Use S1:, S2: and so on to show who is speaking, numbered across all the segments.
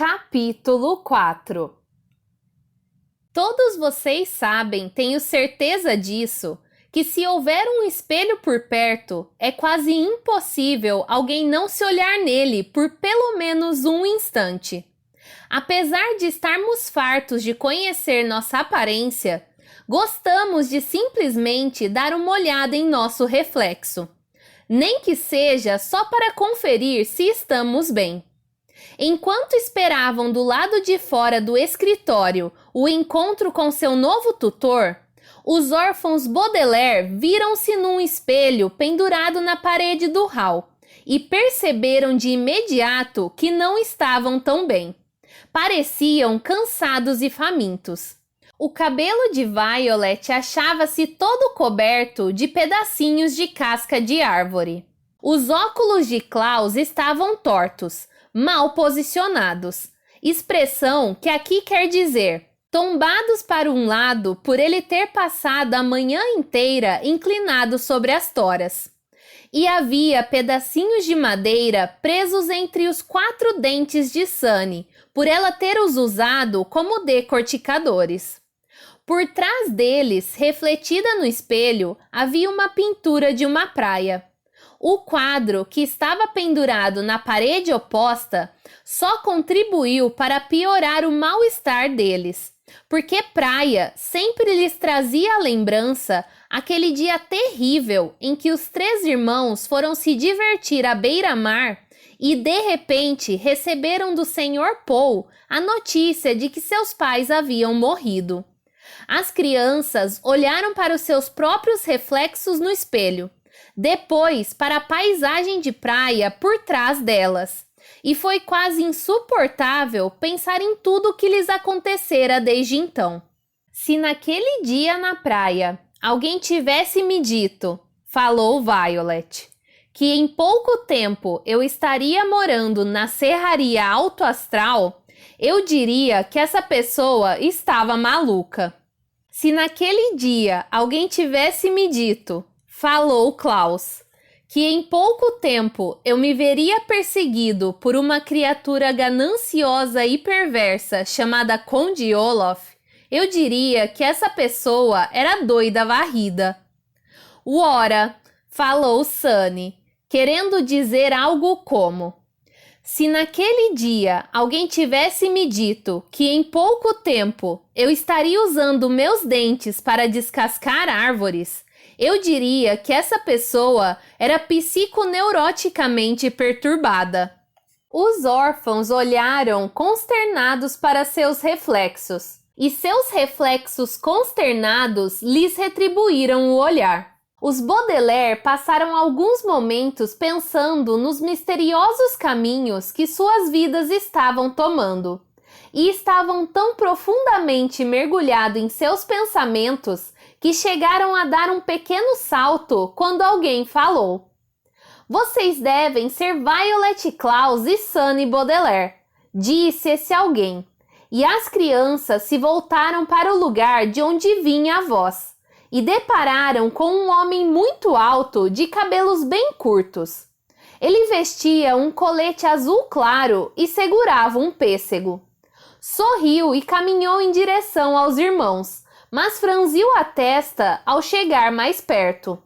S1: Capítulo 4. Todos vocês sabem, tenho certeza disso, que se houver um espelho por perto, é quase impossível alguém não se olhar nele por pelo menos um instante. Apesar de estarmos fartos de conhecer nossa aparência, gostamos de simplesmente dar uma olhada em nosso reflexo, nem que seja só para conferir se estamos bem. Enquanto esperavam do lado de fora do escritório o encontro com seu novo tutor, os órfãos Baudelaire viram-se num espelho pendurado na parede do hall e perceberam de imediato que não estavam tão bem. Pareciam cansados e famintos. O cabelo de Violet achava-se todo coberto de pedacinhos de casca de árvore. Os óculos de Klaus estavam tortos, mal posicionados, expressão que aqui quer dizer tombados para um lado por ele ter passado a manhã inteira inclinado sobre as toras. E havia pedacinhos de madeira presos entre os 4 dentes de Sunny, por ela ter os usado como decorticadores. Por trás deles, refletida no espelho, havia uma pintura de uma praia. O quadro, que estava pendurado na parede oposta, só contribuiu para piorar o mal-estar deles, porque praia sempre lhes trazia à lembrança aquele dia terrível em que os 3 irmãos foram se divertir à beira-mar e, de repente, receberam do Sr. Paul a notícia de que seus pais haviam morrido. As crianças olharam para os seus próprios reflexos no espelho, depois para a paisagem de praia por trás delas, e foi quase insuportável pensar em tudo o que lhes acontecera desde então. Se naquele dia na praia alguém tivesse me dito, falou Violet, que em pouco tempo eu estaria morando na serraria Alto Astral, eu diria que essa pessoa estava maluca. Se naquele dia alguém tivesse me dito, falou Klaus, que em pouco tempo eu me veria perseguido por uma criatura gananciosa e perversa chamada Conde Olaf, eu diria que essa pessoa era doida varrida. Ora, falou Sunny, querendo dizer algo como: se naquele dia alguém tivesse me dito que em pouco tempo eu estaria usando meus dentes para descascar árvores, eu diria que essa pessoa era psiconeuroticamente perturbada. Os órfãos olharam consternados para seus reflexos, e seus reflexos consternados lhes retribuíram o olhar. Os Baudelaire passaram alguns momentos pensando nos misteriosos caminhos que suas vidas estavam tomando, e estavam tão profundamente mergulhados em seus pensamentos que chegaram a dar um pequeno salto quando alguém falou. Vocês devem ser Violet Klaus e Sunny Baudelaire, disse esse alguém, e as crianças se voltaram para o lugar de onde vinha a voz, e depararam com um homem muito alto de cabelos bem curtos. Ele vestia um colete azul claro e segurava um pêssego. Sorriu e caminhou em direção aos irmãos, mas franziu a testa ao chegar mais perto.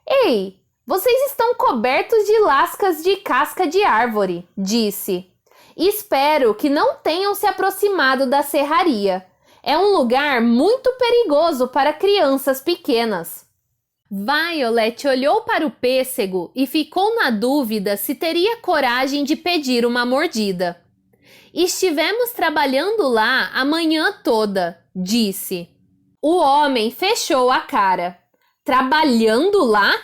S1: Ei, vocês estão cobertos de lascas de casca de árvore, disse. Espero que não tenham se aproximado da serraria. É um lugar muito perigoso para crianças pequenas. Violet olhou para o pêssego e ficou na dúvida se teria coragem de pedir uma mordida. Estivemos trabalhando lá a manhã toda, disse. O homem fechou a cara. Trabalhando lá?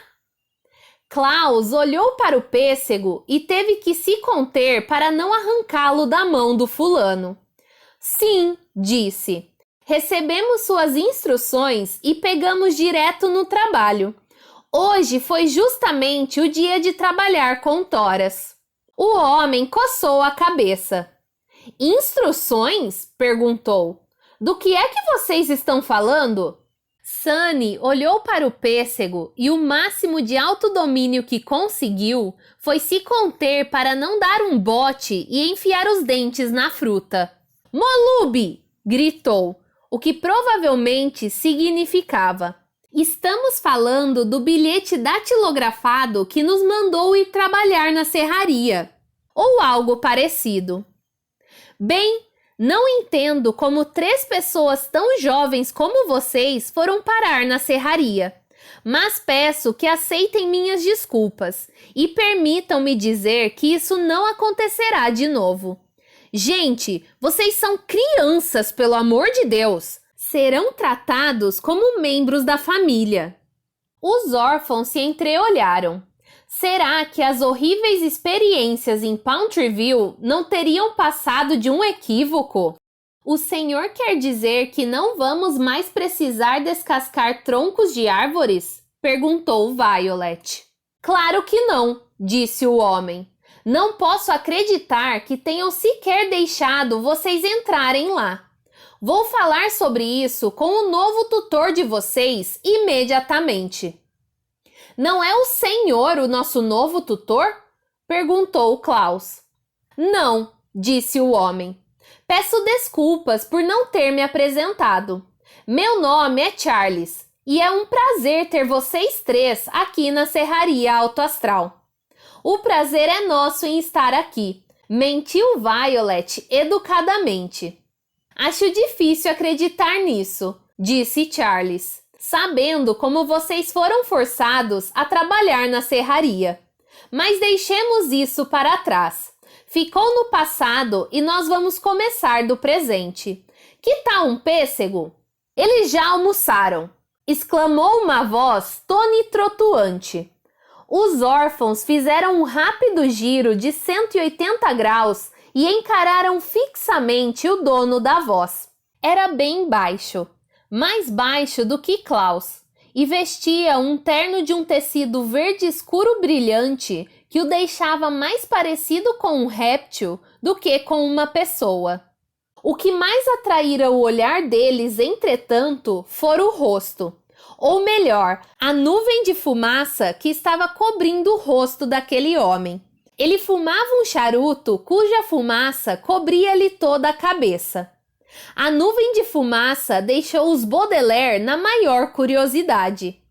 S1: Klaus olhou para o pêssego e teve que se conter para não arrancá-lo da mão do fulano. Sim, disse. Recebemos suas instruções e pegamos direto no trabalho. Hoje foi justamente o dia de trabalhar com toras. O homem coçou a cabeça. Instruções? Perguntou. Do que é que vocês estão falando? Sunny olhou para o pêssego e o máximo de autodomínio que conseguiu foi se conter para não dar um bote e enfiar os dentes na fruta. Molubi! Gritou, o que provavelmente significava: estamos falando do bilhete datilografado que nos mandou ir trabalhar na serraria. Ou algo parecido. Bem, não entendo como 3 pessoas tão jovens como vocês foram parar na serraria, mas peço que aceitem minhas desculpas e permitam-me dizer que isso não acontecerá de novo. Gente, vocês são crianças, pelo amor de Deus! Serão tratados como membros da família. Os órfãos se entreolharam. Será que as horríveis experiências em Pountreville não teriam passado de um equívoco? O senhor quer dizer que não vamos mais precisar descascar troncos de árvores? Perguntou Violet. Claro que não, disse o homem. Não posso acreditar que tenham sequer deixado vocês entrarem lá. Vou falar sobre isso com o novo tutor de vocês imediatamente. Não é o senhor o nosso novo tutor? Perguntou Klaus. Não, disse o homem. Peço desculpas por não ter me apresentado. Meu nome é Charles e é um prazer ter vocês 3 aqui na Serraria Alto Astral. O prazer é nosso em estar aqui, mentiu Violet educadamente. Acho difícil acreditar nisso, disse Charles, sabendo como vocês foram forçados a trabalhar na serraria. Mas deixemos isso para trás. Ficou no passado e nós vamos começar do presente. Que tal um pêssego? Eles já almoçaram, exclamou uma voz tonitruante. Os órfãos fizeram um rápido giro de 180 graus e encararam fixamente o dono da voz. Era bem baixo, mais baixo do que Klaus, e vestia um terno de um tecido verde escuro brilhante que o deixava mais parecido com um réptil do que com uma pessoa. O que mais atraíra o olhar deles, entretanto, fora o rosto. Ou melhor, a nuvem de fumaça que estava cobrindo o rosto daquele homem. Ele fumava um charuto cuja fumaça cobria-lhe toda a cabeça. A nuvem de fumaça deixou os Baudelaire na maior curiosidade.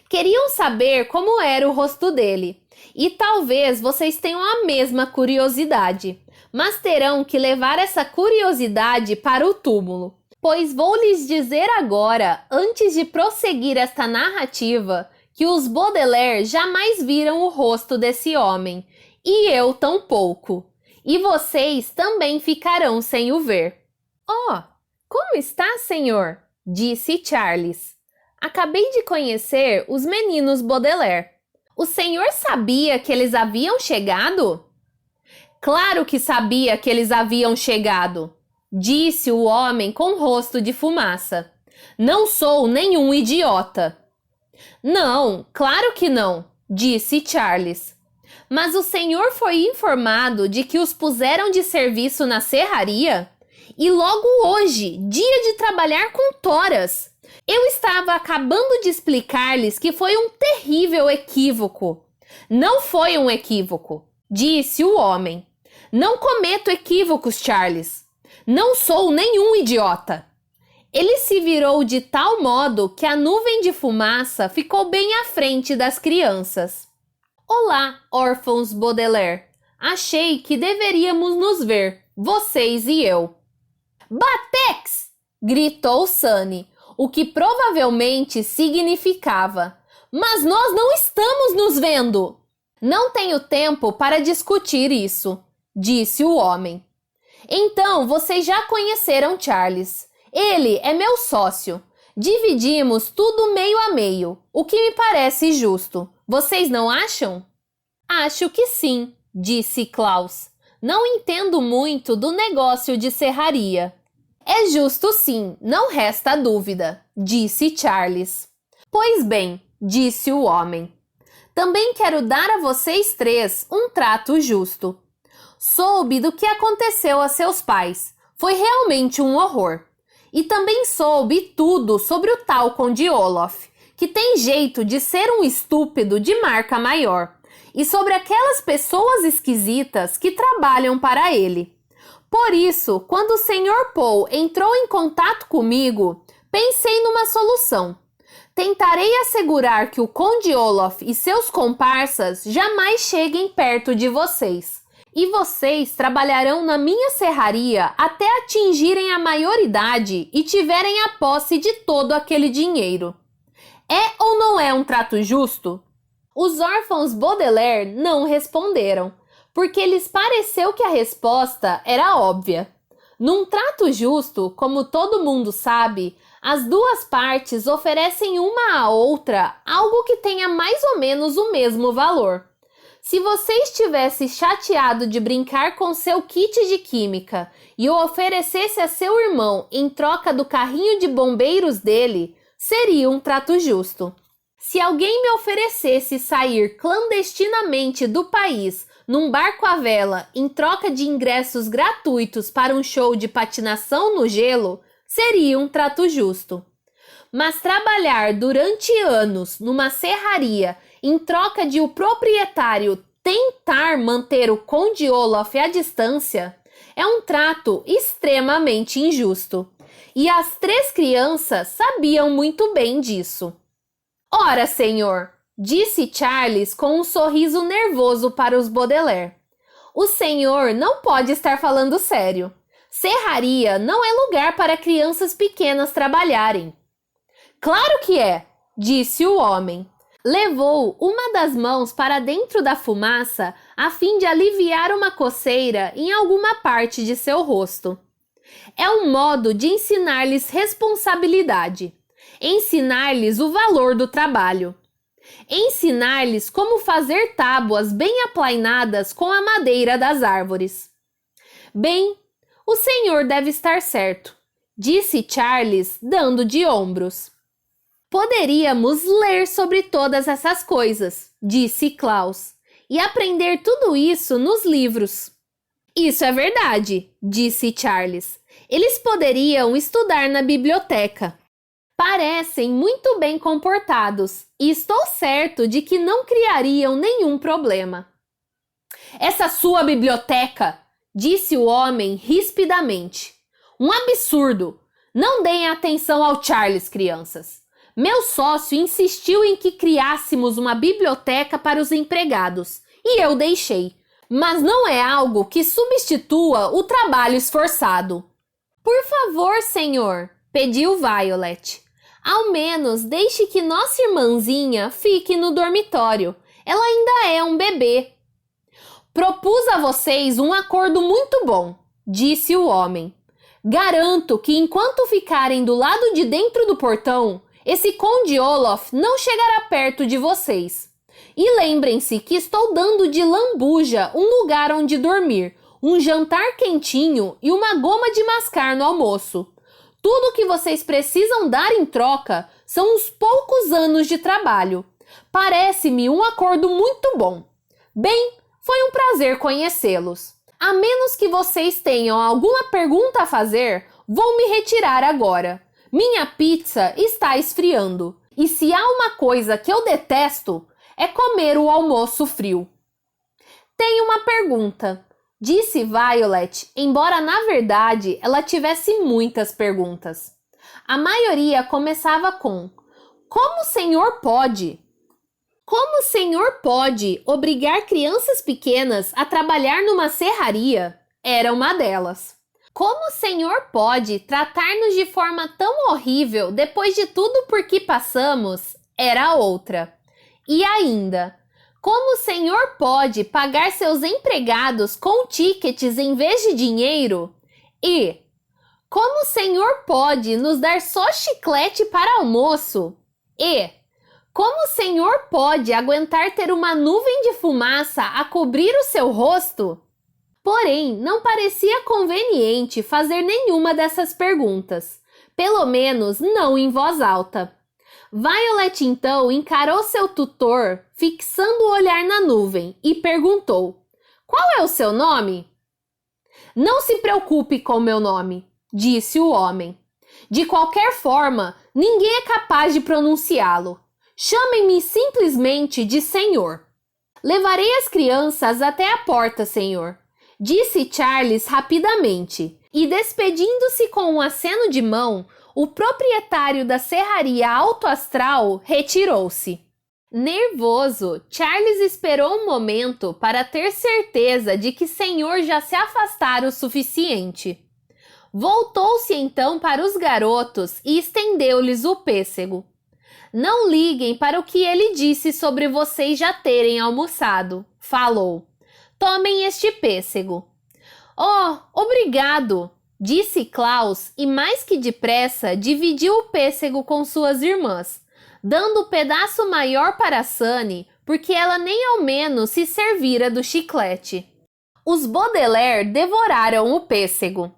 S1: Queriam saber como era o rosto dele. E talvez vocês tenham a mesma curiosidade, mas terão que levar essa curiosidade para o túmulo. Pois vou lhes dizer agora, antes de prosseguir esta narrativa, que os Baudelaire jamais viram o rosto desse homem, e eu tampouco. E vocês também ficarão sem o ver. Oh, como está, senhor? Disse Charles. Acabei de conhecer os meninos Baudelaire. O senhor sabia que eles haviam chegado? Claro que sabia que eles haviam chegado, disse o homem com rosto de fumaça. Não sou nenhum idiota. Não, claro que não, disse Charles. Mas o senhor foi informado de que os puseram de serviço na serraria? E logo hoje, dia de trabalhar com toras. Eu estava acabando de explicar-lhes que foi um terrível equívoco. Não foi um equívoco, disse o homem. Não cometo equívocos, Charles. Não sou nenhum idiota. Ele se virou de tal modo que a nuvem de fumaça ficou bem à frente das crianças. Olá, órfãos Baudelaire. Achei que deveríamos nos ver, vocês e eu. Batex! Gritou Sunny, o que provavelmente significava: mas nós não estamos nos vendo! Não tenho tempo para discutir isso, disse o homem. Então, vocês já conheceram Charles. Ele é meu sócio. Dividimos tudo meio a meio, o que me parece justo. Vocês não acham? Acho que sim, disse Klaus. Não entendo muito do negócio de serraria. É justo sim, não resta dúvida, disse Charles. Pois bem, disse o homem. Também quero dar a vocês 3 um trato justo. Soube do que aconteceu a seus pais. Foi realmente um horror. E também soube tudo sobre o tal Conde Olaf, que tem jeito de ser um estúpido de marca maior, e sobre aquelas pessoas esquisitas que trabalham para ele. Por isso, quando o Sr. Paul entrou em contato comigo, pensei numa solução. Tentarei assegurar que o Conde Olaf e seus comparsas jamais cheguem perto de vocês. E vocês trabalharão na minha serraria até atingirem a maioridade e tiverem a posse de todo aquele dinheiro. É ou não é um trato justo? Os órfãos Baudelaire não responderam, porque lhes pareceu que a resposta era óbvia. Num trato justo, como todo mundo sabe, as duas partes oferecem uma à outra algo que tenha mais ou menos o mesmo valor. Se você estivesse chateado de brincar com seu kit de química e o oferecesse a seu irmão em troca do carrinho de bombeiros dele, seria um trato justo. Se alguém me oferecesse sair clandestinamente do país num barco à vela em troca de ingressos gratuitos para um show de patinação no gelo, seria um trato justo. Mas trabalhar durante anos numa serraria em troca de o proprietário tentar manter o Conde Olaf à distância é um trato extremamente injusto. E as 3 crianças sabiam muito bem disso. Ora, senhor, disse Charles com um sorriso nervoso para os Baudelaire. O senhor não pode estar falando sério. Serraria não é lugar para crianças pequenas trabalharem. Claro que é, disse o homem. Levou uma das mãos para dentro da fumaça a fim de aliviar uma coceira em alguma parte de seu rosto. É um modo de ensinar-lhes responsabilidade, ensinar-lhes o valor do trabalho, ensinar-lhes como fazer tábuas bem aplainadas com a madeira das árvores. Bem, o senhor deve estar certo, disse Charles, dando de ombros. Poderíamos ler sobre todas essas coisas, disse Klaus, e aprender tudo isso nos livros. Isso é verdade, disse Charles. Eles poderiam estudar na biblioteca. Parecem muito bem comportados e estou certo de que não criariam nenhum problema. Essa sua biblioteca, disse o homem rispidamente. Um absurdo! Não deem atenção ao Charles, crianças. Meu sócio insistiu em que criássemos uma biblioteca para os empregados, e eu deixei. Mas não é algo que substitua o trabalho esforçado. Por favor, senhor, pediu Violet. Ao menos deixe que nossa irmãzinha fique no dormitório. Ela ainda é um bebê. Propus a vocês um acordo muito bom, disse o homem. Garanto que enquanto ficarem do lado de dentro do portão, esse Conde Olaf não chegará perto de vocês. E lembrem-se que estou dando de lambuja um lugar onde dormir, um jantar quentinho e uma goma de mascar no almoço. Tudo o que vocês precisam dar em troca são uns poucos anos de trabalho. Parece-me um acordo muito bom. Bem, foi um prazer conhecê-los. A menos que vocês tenham alguma pergunta a fazer, vou me retirar agora. Minha pizza está esfriando. E se há uma coisa que eu detesto, é comer o almoço frio. Tenho uma pergunta, disse Violet, embora na verdade ela tivesse muitas perguntas. A maioria começava com: como o senhor pode? Como o senhor pode obrigar crianças pequenas a trabalhar numa serraria? Era uma delas. Como o senhor pode tratar-nos de forma tão horrível depois de tudo por que passamos? Era outra. E ainda, como o senhor pode pagar seus empregados com tickets em vez de dinheiro? E como o senhor pode nos dar só chiclete para almoço? E como o senhor pode aguentar ter uma nuvem de fumaça a cobrir o seu rosto? Porém, não parecia conveniente fazer nenhuma dessas perguntas, pelo menos não em voz alta. Violet então encarou seu tutor, fixando o olhar na nuvem, e perguntou: qual é o seu nome? Não se preocupe com meu nome, disse o homem. De qualquer forma, ninguém é capaz de pronunciá-lo. Chamem-me simplesmente de Senhor. Levarei as crianças até a porta, senhor, disse Charles rapidamente, e despedindo-se com um aceno de mão, o proprietário da serraria Alto Astral retirou-se. Nervoso, Charles esperou um momento para ter certeza de que senhor já se afastara o suficiente. Voltou-se então para os garotos e estendeu-lhes o pêssego. Não liguem para o que ele disse sobre vocês já terem almoçado, falou. Tomem este pêssego. Oh, obrigado, disse Klaus e mais que depressa dividiu o pêssego com suas irmãs, dando o pedaço maior para Sunny, porque ela nem ao menos se servira do chiclete. Os Baudelaire devoraram o pêssego.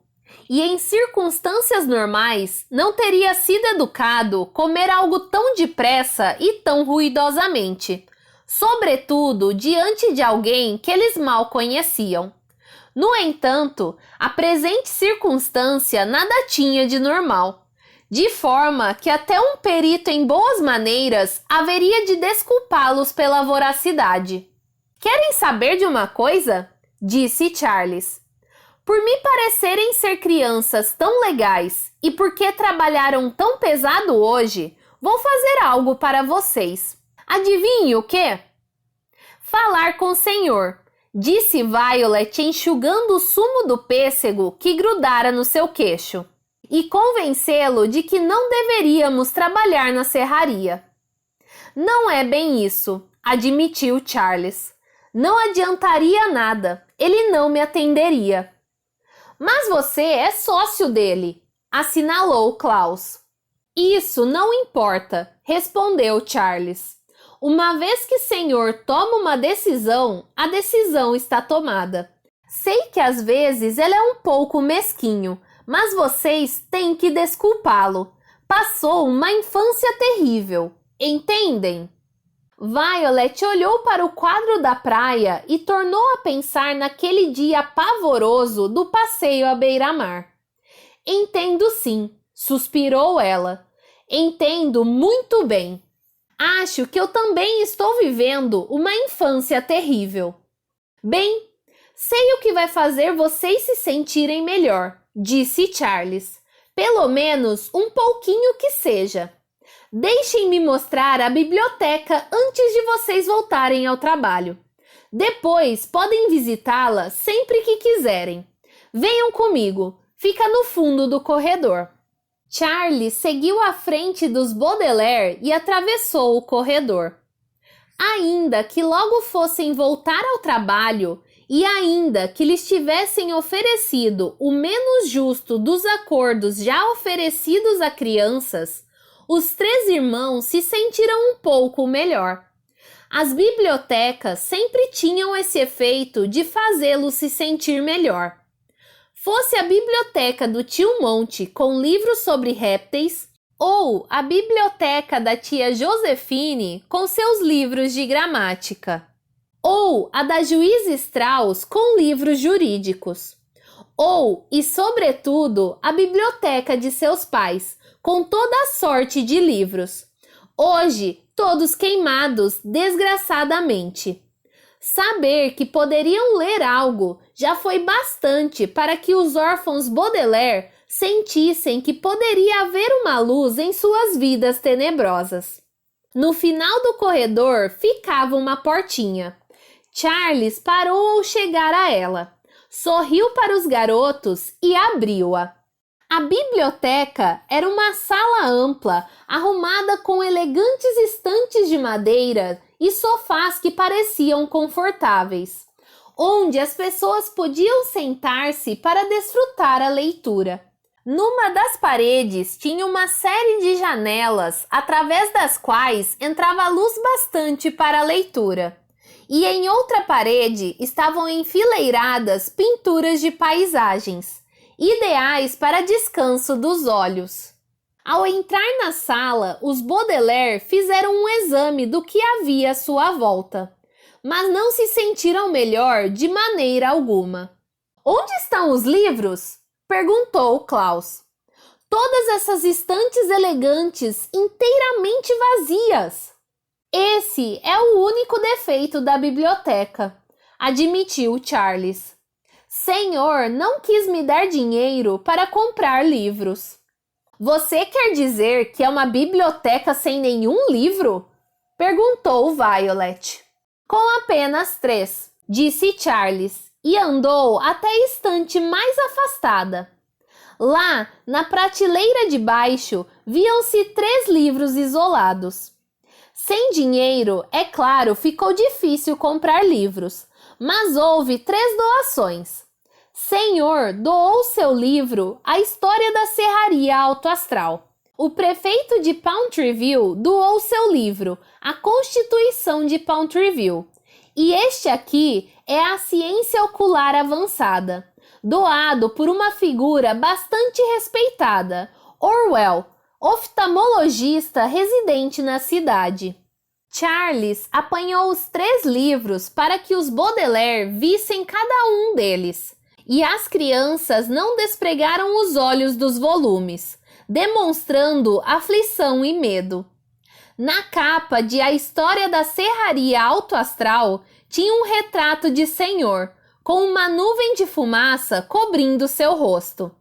S1: E em circunstâncias normais, não teria sido educado comer algo tão depressa e tão ruidosamente, sobretudo diante de alguém que eles mal conheciam. No entanto, a presente circunstância nada tinha de normal, de forma que até um perito em boas maneiras haveria de desculpá-los pela voracidade. Querem saber de uma coisa? Disse Charles. Por me parecerem ser crianças tão legais e porque trabalharam tão pesado hoje, vou fazer algo para vocês. Adivinhe o quê? Falar com o senhor, disse Violet enxugando o sumo do pêssego que grudara no seu queixo, e convencê-lo de que não deveríamos trabalhar na serraria. Não é bem isso, admitiu Charles. Não adiantaria nada, ele não me atenderia. Mas você é sócio dele, assinalou Klaus. Isso não importa, respondeu Charles. Uma vez que senhor toma uma decisão, a decisão está tomada. Sei que às vezes ele é um pouco mesquinho, mas vocês têm que desculpá-lo. Passou uma infância terrível, entendem? Violet olhou para o quadro da praia e tornou a pensar naquele dia pavoroso do passeio à beira-mar. Entendo sim, suspirou ela. Entendo muito bem. Acho que eu também estou vivendo uma infância terrível. Bem, sei o que vai fazer vocês se sentirem melhor, disse Charles. Pelo menos um pouquinho que seja. Deixem-me mostrar a biblioteca antes de vocês voltarem ao trabalho. Depois podem visitá-la sempre que quiserem. Venham comigo, fica no fundo do corredor. Charlie seguiu à frente dos Baudelaire e atravessou o corredor. Ainda que logo fossem voltar ao trabalho e ainda que lhes tivessem oferecido o menos justo dos acordos já oferecidos a crianças, os três irmãos se sentiram um pouco melhor. As bibliotecas sempre tinham esse efeito de fazê-los se sentir melhor. Fosse a biblioteca do tio Monte com livros sobre répteis, ou a biblioteca da tia Josefine com seus livros de gramática, ou a da juiz Strauss com livros jurídicos, ou, e sobretudo, a biblioteca de seus pais, com toda a sorte de livros. Hoje, todos queimados desgraçadamente. Saber que poderiam ler algo já foi bastante para que os órfãos Baudelaire sentissem que poderia haver uma luz em suas vidas tenebrosas. No final do corredor ficava uma portinha. Charles parou ao chegar a ela, sorriu para os garotos e abriu-a. A biblioteca era uma sala ampla, arrumada com elegantes estantes de madeira e sofás que pareciam confortáveis, onde as pessoas podiam sentar-se para desfrutar a leitura. Numa das paredes tinha uma série de janelas, através das quais entrava luz bastante para a leitura. E em outra parede estavam enfileiradas pinturas de paisagens, ideais para descanso dos olhos. Ao entrar na sala, os Baudelaire fizeram um exame do que havia à sua volta, mas não se sentiram melhor de maneira alguma. Onde estão os livros? Perguntou Klaus. todas essas estantes elegantes inteiramente vazias? Esse é o único defeito da biblioteca, admitiu Charles. Senhor não quis me dar dinheiro para comprar livros. Você quer dizer que é uma biblioteca sem nenhum livro? Perguntou Violet. Com apenas 3, disse Charles, e andou até a estante mais afastada. Lá, na prateleira de baixo, viam-se 3 livros isolados. Sem dinheiro, é claro, ficou difícil comprar livros, mas houve 3 doações. Senhor doou seu livro A História da Serraria Alto Astral. O prefeito de Pountryville doou seu livro A Constituição de Pountryville. E este aqui é A Ciência Ocular Avançada, doado por uma figura bastante respeitada, Orwell, oftalmologista residente na cidade. Charles apanhou os 3 livros para que os Baudelaire vissem cada um deles. E as crianças não despregaram os olhos dos volumes, demonstrando aflição e medo. Na capa de A História da Serraria Alto Astral tinha um retrato de senhor, com uma nuvem de fumaça cobrindo seu rosto.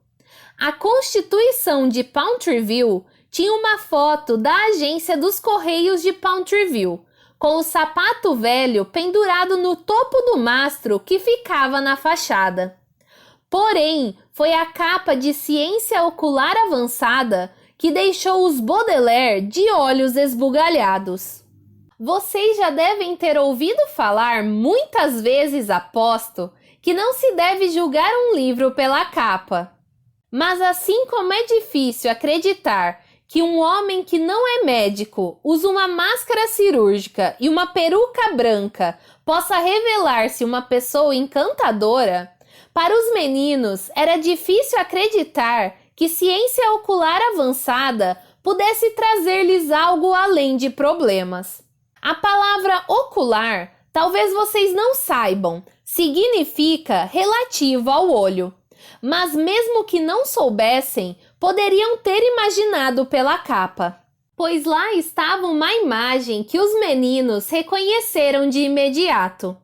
S1: A Constituição de Pountryville tinha uma foto da agência dos Correios de Pountryville, com o sapato velho pendurado no topo do mastro que ficava na fachada. Porém, foi a capa de Ciência Ocular Avançada que deixou os Baudelaire de olhos esbugalhados. Vocês já devem ter ouvido falar muitas vezes, aposto, que não se deve julgar um livro pela capa. Mas assim como é difícil acreditar que um homem que não é médico usa uma máscara cirúrgica e uma peruca branca possa revelar-se uma pessoa encantadora, para os meninos era difícil acreditar que ciência ocular avançada pudesse trazer-lhes algo além de problemas. A palavra ocular, talvez vocês não saibam, significa relativo ao olho. Mas mesmo que não soubessem, poderiam ter imaginado pela capa, pois lá estava uma imagem que os meninos reconheceram de imediato.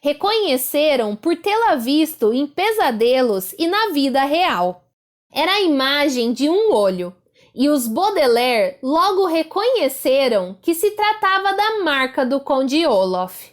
S1: Reconheceram por tê-la visto em pesadelos e na vida real. Era a imagem de um olho, e os Baudelaire logo reconheceram que se tratava da marca do Conde Olaf.